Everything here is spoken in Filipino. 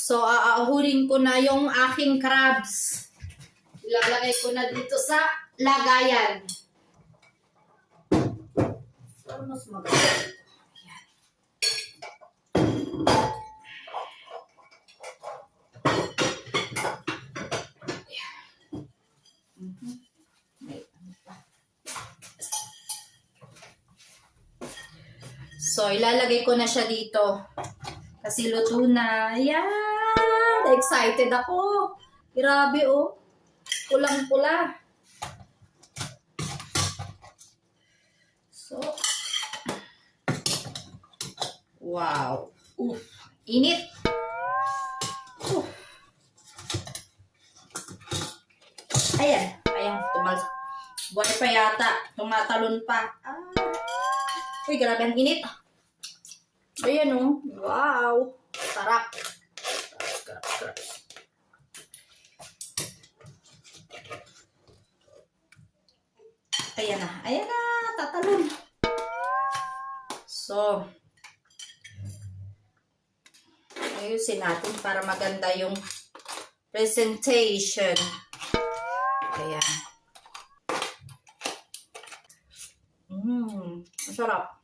So, aahurin ko na yung aking crabs. Ilalagay ko na dito sa lagayan. So, mas maganda. Ayan. Ayan. So, ilalagay ko na siya dito. Kasi luto na. Ayan! Excited ako. Grabe, oh. Pulang-pula. So, wow. Init. Ayan. Ayan. Buhay pa yata. Tumatalon pa. Uy, grabe ang init. Ayan, oh. Wow. Sarap. Ayan na. Ayan na. Tatalon. So, ayusin natin para maganda yung presentation. Ayan. Masarap.